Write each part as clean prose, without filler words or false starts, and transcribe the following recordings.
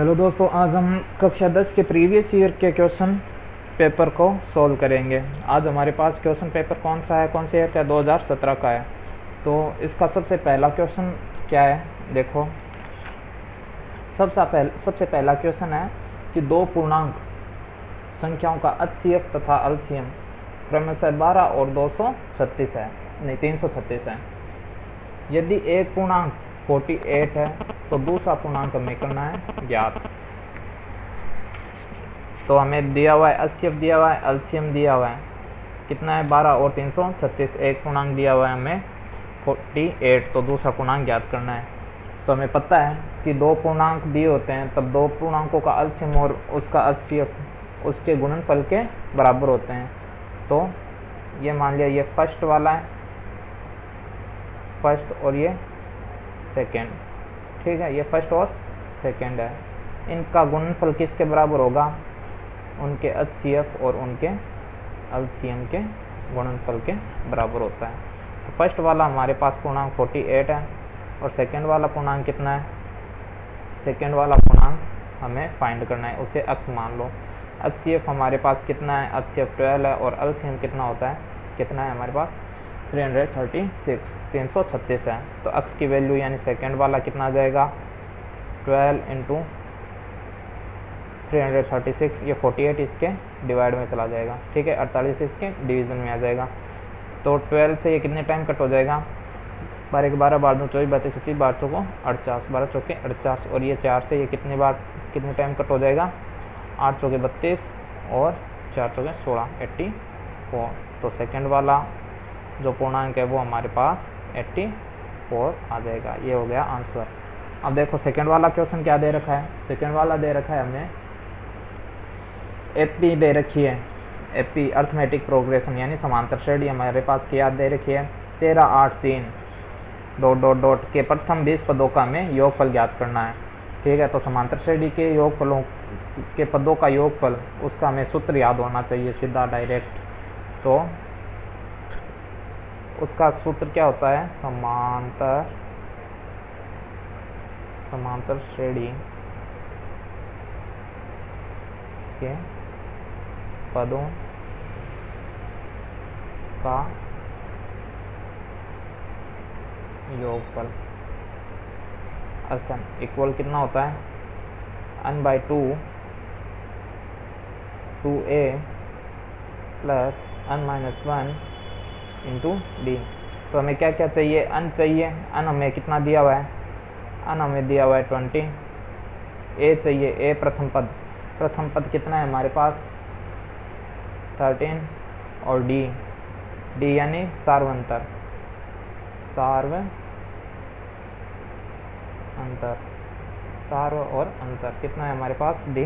Hello दोस्तों, आज हम कक्षा 10 के प्रीवियस ईयर के क्वेश्चन पेपर को सॉल्व करेंगे। आज हमारे पास क्वेश्चन पेपर कौन सा है, कौन से ईयर का है? 2017 का है। तो इसका सबसे पहला क्वेश्चन क्या है, देखो। सबसे पहला क्वेश्चन है कि दो पूर्णांक संख्याओं का HCF तथा LCM क्रमशः 12 और 236 है, नहीं 336 है। यदि एक पूर्णांक 48 है तो दूसरा पूर्णांक हमें करना है ज्ञात। तो हमें दिया हुआ है HCF दिया हुआ है, LCM दिया हुआ है, कितना है 12 और 336। एक पूर्णांक दिया हुआ है हमें 48, तो दूसरा पूर्णांक ज्ञात करना है। तो हमें पता है कि दो पूर्णांक दिए होते हैं तब दो पूर्णांकों का LCM और उसका HCF उसके गुणनफल के बराबर होते हैं। तो ये मान लिया ये फर्स्ट वाला है, फर्स्ट, और ये सेकेंड, ठीक है। ये फर्स्ट और सेकेंड है। इनका गुणनफल किसके बराबर होगा? उनके HCF और उनके LCM के गुणनफल के बराबर होता है। तो फर्स्ट वाला हमारे पास पूर्णांक 48 है और सेकेंड वाला पूर्णांक कितना है? सेकेंड वाला पूर्णांक हमें फाइंड करना है, उसे x मान लो। HCF हमारे पास कितना है? HCF 12 है और LCM कितना होता है, कितना है हमारे पास? 336 है। तो x की वैल्यू यानी सेकेंड वाला कितना आ जाएगा? 12 इंटू 336, ये 48 इसके डिवाइड में चला जाएगा, ठीक है। 48 इसके डिवीज़न में आ जाएगा। तो 12 से ये कितने टाइम कट हो जाएगा? 12 के 12, 12 2 24, 32 36, 12 चौको 48, 12 चौके 48, और ये 4 से ये कितने टाइम कट हो जाएगा? 8 चौके 32 और 4 चौके 16, 84। तो सेकेंड वाला जो पूर्णांक है वो हमारे पास 84 आ जाएगा। ये हो गया आंसर। अब देखो सेकेंड वाला क्वेश्चन क्या दे रखा है। सेकेंड वाला दे रखा है हमें एपी दे रखी है, एपी अर्थमेटिक प्रोग्रेशन यानी समांतर श्रेणी हमारे पास क्या दे रखी है? 13, 8, 3 ... के प्रथम 20 पदों का हमें योगफल ज्ञात करना है, ठीक है। तो समांतर श्रेणी के योगफलों के पदों का योगफल, उसका हमें सूत्र याद होना चाहिए सीधा डायरेक्ट। तो उसका सूत्र क्या होता है? समांतर श्रेणी के पदों का योगफल n इक्वल कितना होता है? n/2 2a plus n-1 into D. तो हमें क्या क्या चाहिए? n चाहिए। n हमें कितना दिया हुआ है? n हमें दिया हुआ है 20। a चाहिए, a प्रथम पद कितना है हमारे पास? 13, और d यानी सार्वंतर, सार्व और अंतर कितना है हमारे पास? d।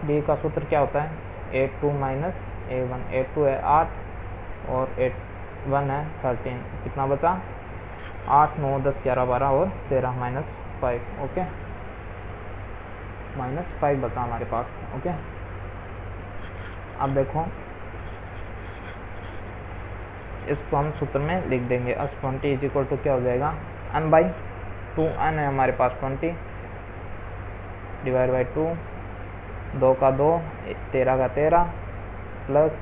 d का सूत्र क्या होता है? a2 minus a1। a2 है 8 और a1 है 13, कितना बचा? 8, 9, 10, 11, 12 और 13 -5, ओके। -5 बचा हमारे पास, ओके। अब देखो इसको हम सूत्र में लिख देंगे। s20 इज इक्वल टू क्या हो जाएगा? n/2, n है हमारे पास 20 डिवाइड बाई 2, 2 का 2, 13 का 13, प्लस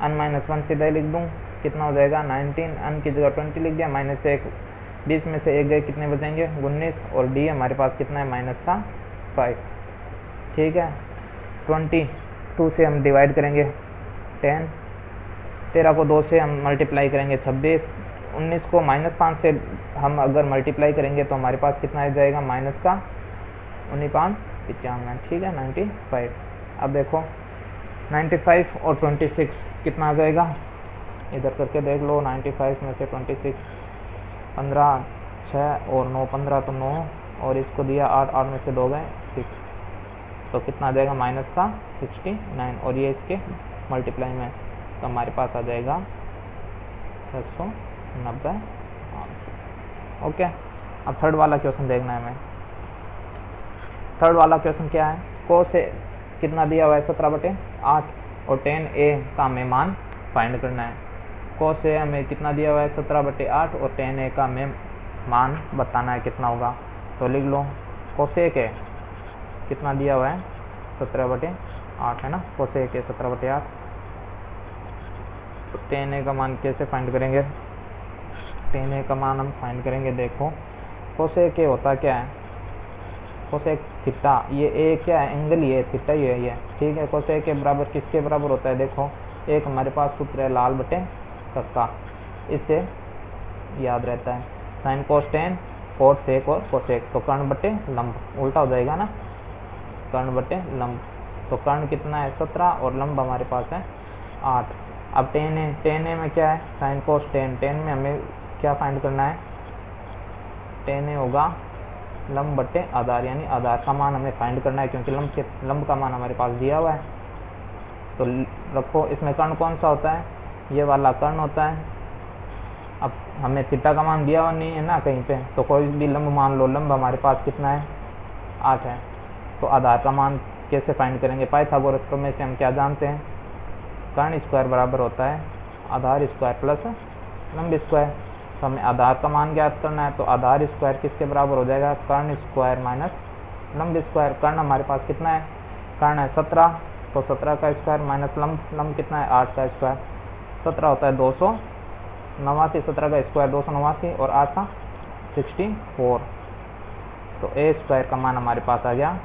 n-1 सीधा लिख दूँ, कितना हो जाएगा? 19। n की जगह 20 लिख दिया, -1, 20 में से 1 गए, कितने बचेंगे? 19, और d हमारे पास कितना है? -5, ठीक है। 22 से हम डिवाइड करेंगे 10, 13 को 2 से हम मल्टीप्लाई करेंगे 26, 19 को -5 से हम अगर मल्टीप्लाई करेंगे तो हमारे पास कितना आ जाएगा? -95, ठीक है, 95। अब देखो 95 और 26 कितना आ जाएगा? इधर करके देख लो। 95 में से 26, 15, 6 और 9, 15 तो 9, और इसको दिया 8, 8 में से 2 गए 6, तो कितना आ जाएगा? -69, और ये इसके मल्टीप्लाई में, तो हमारे पास आ जाएगा 690 आंसर, ओके। अब थर्ड वाला क्वेश्चन देखना है हमें। थर्ड वाला क्वेश्चन क्या है? cos से कितना दिया हुआ है? 17/8 और tan a का हमें मान फाइंड करना है। cos से हमें कितना दिया हुआ है? 17/8 और tan a का हमें मान बताना है कितना होगा। तो लिख लो कोसेक है कितना दिया हुआ है 17/8 है ना, कोसेक है 17/8। तो tan a का मान कैसे फाइंड करेंगे, tan a का मान हम फाइंड करेंगे। देखो कोसेक a होता क्या है, कोसेक थीटा, ये a क्या है, एंगल ये थीटा ही है ये, ठीक है। कोसेक a बराबर किसके बराबर होता है, देखो एक हमारे पास सूत्र है लाल बटे कक्का, इससे याद रहता है sine cos tan cot sec और कोसेक, तो कर्ण बटे लंब उल्टा हो जाएगा ना, कर्ण बटे लंब। तो कर्ण कितना है 17 और लंब हमारे पास है 8। अब tan a में क्या है साइन कोस टेन, टेन में हमें क्या फाइंड करना है, tan a होगा लंब बटे आधार, यानी आधार का मान हमें फाइंड करना है क्योंकि लंब का मान हमारे पास दिया हुआ है। तो रखो इसमें कर्ण कौन सा होता है, ये वाला कर्ण होता है। अब हमें थीटा का मान दिया हुआ नहीं है ना कहीं पे, तो कोई भी लंब मान लो, लंब हमारे पास कितना है 8 है। तो आधार का मान कैसे फाइंड करेंगे, पाइथागोरस प्रमेय से हम क्या जानते हैं, कर्ण स्क्वायर बराबर होता है आधार स्क्वायर प्लस लंब स्क्वायर। तो हमें आधार का मान ज्ञात करना है, तो आधार स्क्वायर किसके बराबर हो जाएगा, कर्ण स्क्वायर माइनस लंब स्क्वायर। कर्ण हमारे पास कितना है, कर्ण है 17, तो 17 का स्क्वायर माइनस लंब कितना है 8 का स्क्वायर, 17 होता है 289, 17 का स्क्वायर 289 और 8 का 64। तो a स्क्वायर का मान हमारे पास आ गया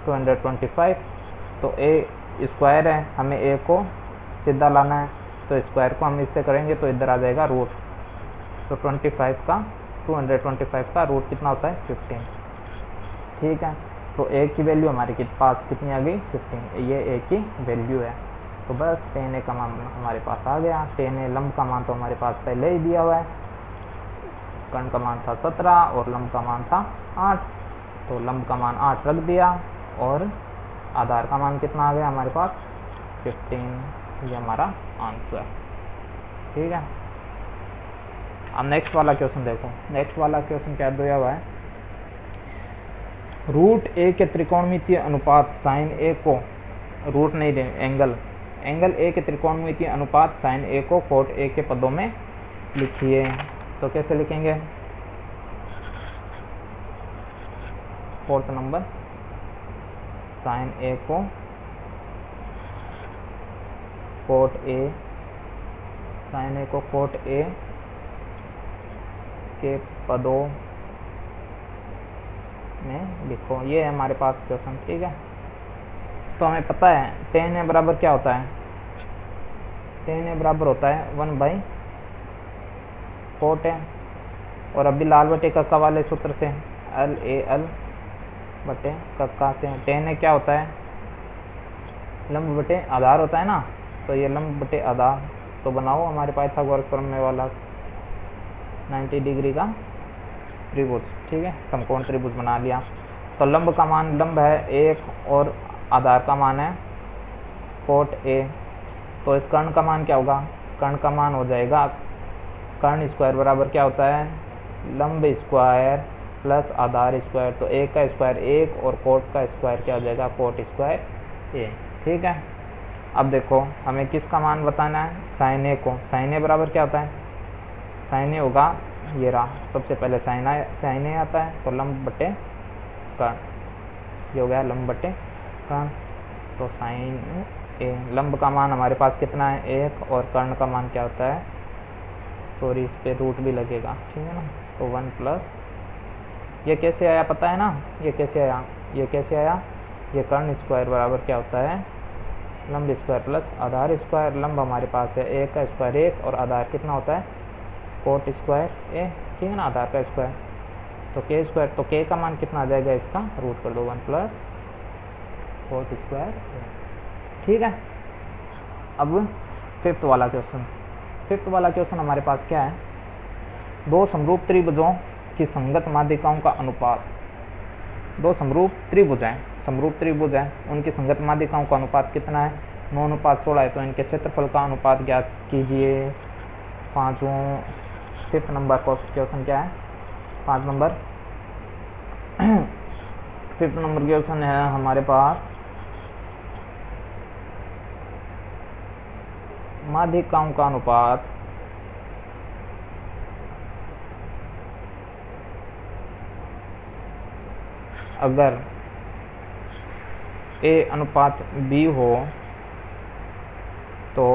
225। तो a स्क्वायर है, हमें a को सीधा लाना है, तो स्क्वायर को हम इससे करेंगे तो इधर आ जाएगा रूट। तो 225 का रूट कितना होता है 15, ठीक है। तो a की वैल्यू हमारे पास कितनी आ गई 15, ये a की वैल्यू है। तो बस tan a का मान हमारे पास आ गया। tan a लंब का मान तो हमारे पास पहले ही दिया हुआ है, कर्ण का मान था 17 और लंब का मान था 8, तो लंब का मान 8 रख दिया और आधार का मान कितना आ गया हमारे पास 15, ये हमारा आंसर, ठीक है। अब नेक्स्ट वाला क्वेश्चन देखो, नेक्स्ट वाला क्वेश्चन क्या दिया हुआ है, रूट a के त्रिकोणमितीय अनुपात साइन a को, रूट नहीं दे, एंगल a के त्रिकोणमितीय अनुपात साइन a को कोट a के पदों में लिखिए। तो कैसे लिखेंगे, फोर्थ नंबर, साइन a को कोट a, साइन a को कोट a के पदों में लिखो, ये है हमारे पास क्वेश्चन, ठीक है। तो हमें पता है tan a बराबर क्या होता है, tan a बराबर होता है 1 कोट a, और अभी लाल बटे कक्का वाले सूत्र से l a l बटे कक्का से tan a क्या होता है, लंब बटे आधार होता है ना, तो ये लंब बटे आधार। तो बनाओ हमारे पाइथागोरस प्रमेय वाला 90 डिग्री का त्रिभुज, ठीक है, समकोण त्रिभुज बना लिया। तो लंब का मान, लंब है 1 और आधार का मान है कोट a, तो इस कर्ण का मान क्या होगा, कर्ण का मान हो जाएगा, कर्ण स्क्वायर बराबर क्या होता है लंब स्क्वायर प्लस आधार स्क्वायर। तो a का स्क्वायर 1 और कोट का स्क्वायर क्या हो जाएगा कोट स्क्वायर a, ठीक है। अब देखो हमें किसका मान बताना है, साइन a को। साइन a बराबर क्या होता है, साइन a होगा, ये रहा, सबसे पहले साइन a आता है, तो लंब बटे कर्ण, ये हो गया लंब बटे कर्ण। तो साइन a, लंब का मान हमारे पास कितना है 1 और कर्ण का मान क्या होता है, सॉरी इस पे रूट भी लगेगा, ठीक है ना। तो 1 प्लस, ये कैसे आया पता है ना, ये कैसे आया, ये कैसे आया, ये कर्ण स्क्वायर बराबर क्या होता है लंब स्क्वायर प्लस आधार स्क्वायर। लंब हमारे पास है 1 का स्क्वायर 1 और आधार कितना होता है कोट स्क्वायर a, ठीक है ना, आधार का स्क्वायर। तो k स्क्वायर, तो k का मान कितना आ जाएगा, इसका रूट कर दो 1 प्लस कोट स्क्वायर, ठीक है। अब फिफ्थ वाला क्वेश्चन हमारे पास क्या है, दो समरूप त्रिभुजों की संगत माध्यिकाओं का अनुपात, दो समरूप त्रिभुज हैं, उनकी संगत माध्यिकाओं का अनुपात कितना है 9:16 है। तो इनके क्षेत्रफल का अनुपात ज्ञात कीजिए। फिफ्थ नंबर क्वेश्चन क्या है, 5 नंबर फिफ्थ नंबर क्वेश्चन है हमारे पास, माध्यिकाओं का अनुपात अगर A अनुपात B हो तो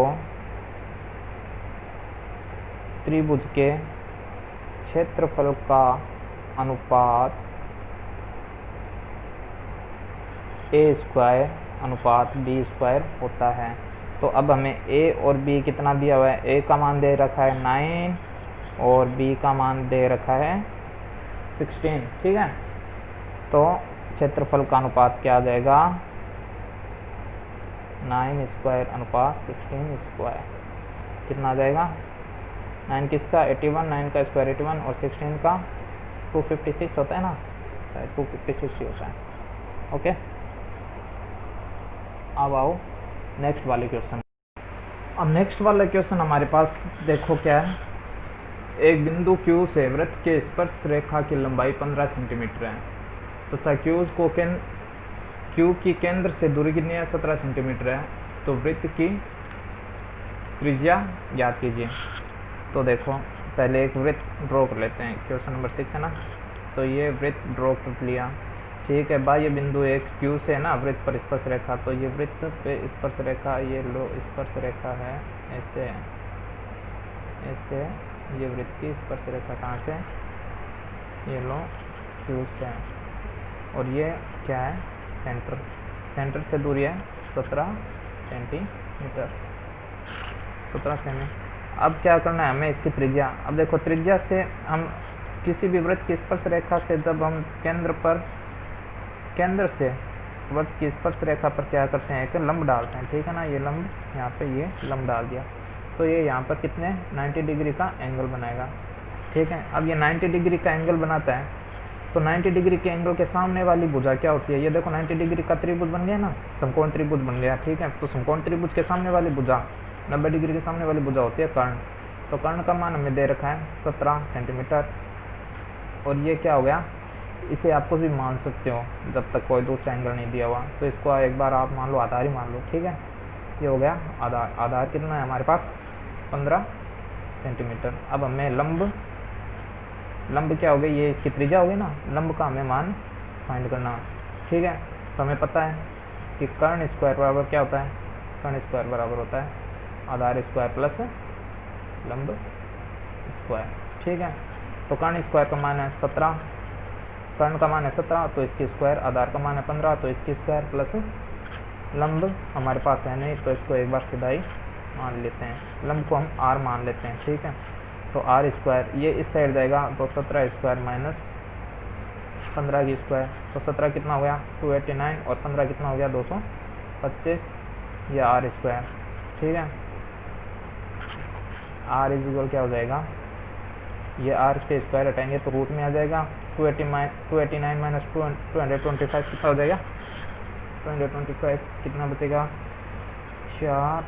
त्रिभुज के क्षेत्रफल का अनुपात A स्क्वायर अनुपात B स्क्वायर होता है। तो अब हमें A और B कितना दिया हुआ है? A का मान दे रखा है 9 और B का मान दे रखा है 16, ठीक है। तो क्षेत्रफल का अनुपात क्या आ जाएगा? 9 स्क्वायर अनुपात 16 स्क्वायर। कितना आ जाएगा? 9 किसका? 81, 9 का स्क्वायर 81 और 16 का 256 होता है ना, शायद 256 ही होता है। ओके, अब आओ नेक्स्ट वाले क्वेश्चन। अब नेक्स्ट वाला क्वेश्चन हमारे पास देखो क्या है। एक बिंदु Q से वृत्त के स्पर्श रेखा की लंबाई 15 सेंटीमीटर है तथा Q की केंद्र से दूरी कितनी है? 17 सेंटीमीटर है। तो वृत्त की त्रिज्या ज्ञात कीजिए। तो देखो पहले एक वृत्त ड्रॉ कर लेते हैं, क्वेश्चन नंबर 6 है ना। तो ये वृत्त ड्रॉ कर लिया, ठीक है। बाह्य बिंदु एक Q से है ना वृत्त पर स्पर्श रेखा, तो ये वृत्त पे स्पर्श रेखा, ये लो स्पर्श रेखा है, ऐसे ऐसे ये वृत्त की स्पर्श रेखा कहाँ से? ये लो Q से, और ये क्या है? सेंटर से दूरी है 17 सेंटीमीटर, 17 सेमी। अब क्या करना है हमें? इसकी त्रिज्या। अब देखो त्रिज्या से हम किसी भी वृत्त की स्पर्श रेखा से जब हम केंद्र से वृत्त की स्पर्श रेखा पर क्या करते हैं? एक लंब डालते हैं, ठीक है ना। ये लंब यहाँ पे ये लंब डाल दिया, तो ये यहाँ पर कितने 90 डिग्री का एंगल बनाएगा, ठीक है। अब ये 90 डिग्री का एंगल बनाता है, तो 90 डिग्री के एंगल के सामने वाली भुजा क्या होती है? ये देखो 90 डिग्री का त्रिभुज बन गया ना, समकोण त्रिभुज बन गया, ठीक है। तो समकोण त्रिभुज के सामने वाली भुजा 90 डिग्री के सामने वाली भुजा होती है कर्ण। तो कर्ण का मान हमें दे रखा है 17 सेंटीमीटर। और ये क्या हो गया? इसे आप कुछ भी मान सकते हो जब तक कोई दूसरा एंगल नहीं दिया हुआ। तो इसको एक बार आप मान लो, आधार ही मान लो, ठीक है। ये हो गया आधार। आधार कितना है हमारे पास? 15 सेंटीमीटर। अब हमें लंब क्या हो गई? ये इसकी त्रिज्या हो गई ना, लंब का हमें मान फाइंड करना, ठीक है। तो हमें पता है कि कर्ण स्क्वायर बराबर क्या होता है? कर्ण स्क्वायर बराबर होता है आधार स्क्वायर प्लस लंब स्क्वायर, ठीक है। तो कर्ण स्क्वायर का मान है 17, कर्ण का मान है 17, तो इसकी स्क्वायर। आधार का मान है 15, तो इसकी स्क्वायर प्लस लंब हमारे पास है नहीं, तो इसको एक बार सीधा ही मान लेते हैं। लंब को हम r मान लेते हैं, ठीक है। तो r स्क्वायर ये इस साइड जाएगा, तो 17 स्क्वायर माइनस 15 की स्क्वायर, तो 17 कितना हो गया? 289, और 15 कितना हो गया? 225, ये r स्क्वायर, ठीक है। r इज इक्वल क्या हो जाएगा? ये r से स्क्वायर हटाएंगे तो रूट में आ जाएगा। 289 माइनस 225 कितना हो जाएगा? 225 कितना बचेगा? 6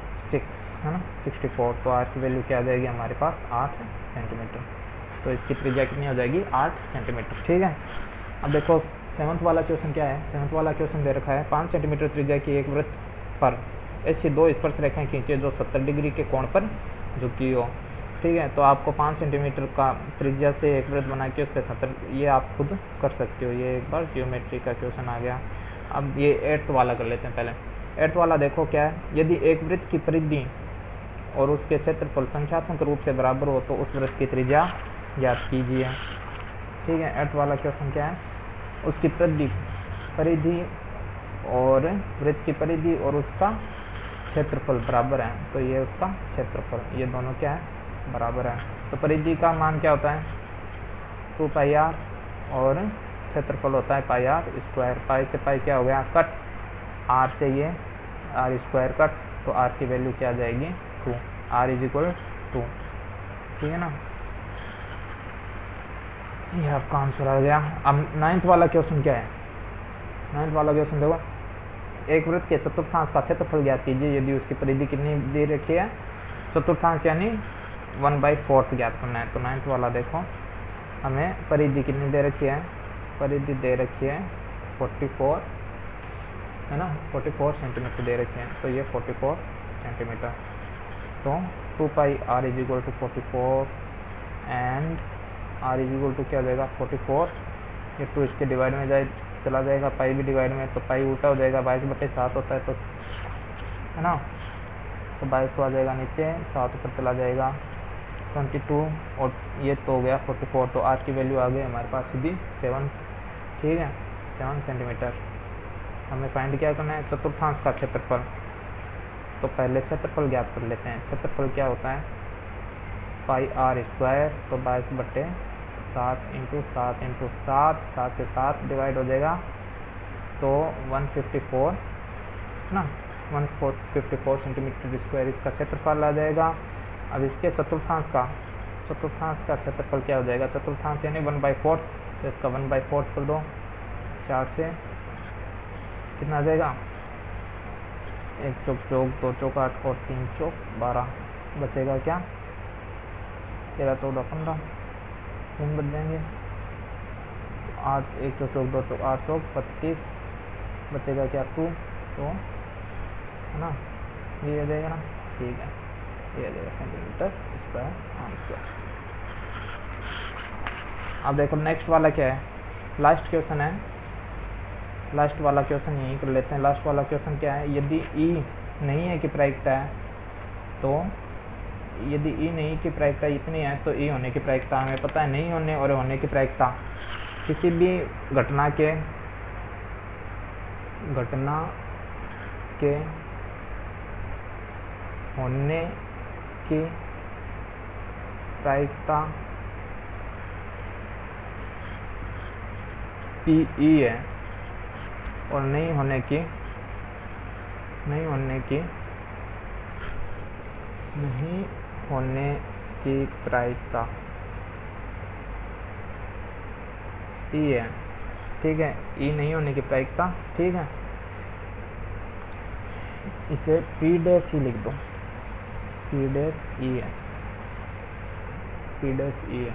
है ना, 64। तो r की वैल्यू क्या आ जाएगी हमारे पास? 8 सेंटीमीटर। तो इसकी त्रिज्या कितनी हो जाएगी? 8 सेंटीमीटर, ठीक है। अब देखो 7th वाला क्वेश्चन क्या है? 7th वाला क्वेश्चन दे रखा है 5 सेंटीमीटर त्रिज्या की एक वृत्त पर ऐसी 2 स्पर्श रेखाएं खींचे जो 70 डिग्री के कोण पर झुकी हो, ठीक है। तो आपको 5 सेंटीमीटर का त्रिज्या से एक वृत्त बना के उस पर 70, ये आप खुद कर सकते हो। ये एक बार ज्योमेट्री का क्वेश्चन आ गया। अब ये 8th वाला कर लेते हैं पहले। 8th वाला देखो क्या है? यदि एक वृत्त की परिधि और उसके क्षेत्रफल संख्यात्मक रूप से बराबर हो तो उस वृत्त की त्रिज्या ज्ञात कीजिए, ठीक है। 8th वाला क्वेश्चन क्या है? उसकी परिधि और वृत्त की परिधि और उसका क्षेत्रफल बराबर है, तो ये उसका क्षेत्रफल, ये दोनों क्या है? बराबर है। तो परिधि का मान क्या होता है? 2 पाई r, और क्षेत्रफल होता है पाई r स्क्वायर। पाई से पाई क्या हो गया? कट, r से ये r स्क्वायर कट, तो r की वैल्यू क्या आ जाएगी? 2, r इज इक्वल 2, ठीक है ना। ये आपका आंसर आ गया। अब 9th वाला क्वेश्चन क्या है? 9th वाला क्वेश्चन देखो, एक वृत्त के चतुर्थांश का क्षेत्रफल ज्ञात कीजिए यदि उसकी परिधि कितनी दे रखी है? चतुर्थांश यानी 1/4 ज्ञात करना है। तो 9th वाला देखो, हमें परिधि कितनी दे रखी है? परिधि दे रखी है 44, है ना, 44 सेंटीमीटर दे रखी है। तो ये 44 सेंटीमीटर। तो 2 pi r is equal to 44 and r is equal to क्या हो जाएगा? 44। ये 2 इसके डिवाइड में जाए चला जाएगा, पाई भी डिवाइड में, तो पाई उल्टा हो जाएगा, 22/7 होता है तो, है ना, तो 22 को आ जाएगा नीचे, 7 ऊपर चला जाएगा 22, और ये तो हो गया 44, तो आर की वैल्यू आ गई हमारे पास सीधी 7, ठीक है, 7 सेंटीमीटर। हमें फाइंड क्या करना है, चतुर्थांश का क्षेत्रफल। तो पहले क्षेत्रफल ज्ञात कर लेते हैं। क्षेत्रफल क्या होता है, पाई आर स्क्वायर, तो 22/7 × 7 × 7, 7 से 7 डिवाइड हो जाएगा, तो 154 ना, 154 सेंटीमीटर स्क्वायर इसका क्षेत्रफल आ जाएगा। अब इसके चतुर्थांश का क्षेत्रफल क्या हो जाएगा, चतुर्थांश यानी 1/4, तो इसका 1/4 कर दो, 4 से कितना आ जाएगा, 1 चौक 2 चौक 8 और 3 चौक 12, बचेगा क्या, 13 14 15, 3 बच जाएंगे, 8 1 चौक 2 चौक 8 चौक 32, बचेगा क्या 2, तो है ना, ये आ जाएगा ना, ठीक है, ये आ जाएगा सेंटीमीटर स्क्वायर आंसर। अब देखो नेक्स्ट वाला क्या है, लास्ट क्वेश्चन है, लास्ट वाला क्वेश्चन यही कर लेते हैं। लास्ट वाला क्वेश्चन क्या है, यदि ई नहीं है कि प्रायिकता है, तो यदि ई नहीं की प्रायिकता इतनी है, तो ई होने की प्रायिकता हमें पता है, नहीं होने और होने की प्रायिकता किसी भी घटना के होने की प्रायिकता पी ई है, और नहीं होने की प्रायिकता ई है, ठीक है, ई नहीं होने की प्रायिकता, ठीक है, इसे पी डैश ही लिख दो, पी डैश ई है, पी डैश ई है।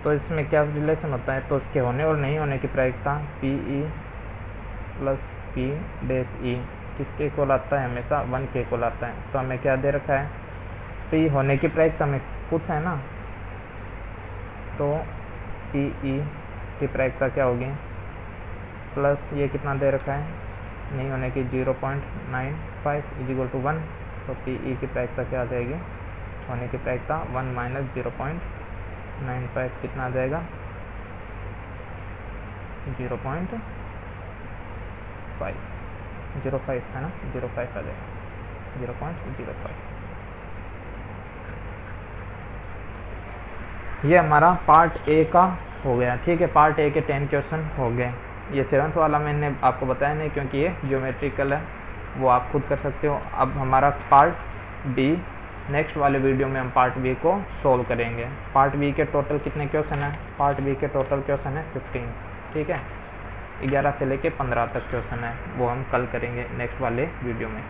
तो इसमें क्या रिलेशन होता है, तो इसके होने और नहीं होने की प्रायिकता P E plus P dash ई किसके इक्वल आता है, हमेशा 1 के इक्वल आता है। तो हमें क्या दे रखा है, पी होने की प्रायिकता हमें कुछ है ना, तो पी ई की प्रायिकता क्या होगी, प्लस ये कितना दे रखा है, नहीं होने की 0.95 = 1, तो पी ई की प्रायिकता क्या आ जाएगी, होने की प्रायिकता 1 - 0.95 कितना आ जाएगा, 0.5 है ना, 0.5 आ जाएगा, 0.05। ये हमारा पार्ट ए का हो गया, ठीक है, पार्ट ए के 10 क्वेश्चन हो गए। ये 7th वाला मैंने आपको बताया नहीं, क्योंकि ये ज्योमेट्रिकल है, वो आप खुद कर सकते हो। अब हमारा पार्ट बी, नेक्स्ट वाले वीडियो में हम पार्ट बी को सोल्व करेंगे। पार्ट बी के टोटल कितने क्वेश्चन है, पार्ट बी के टोटल क्वेश्चन है 15, ठीक है, 11 से लेके 15 तक क्वेश्चन है, वो हम कल करेंगे नेक्स्ट वाले वीडियो में।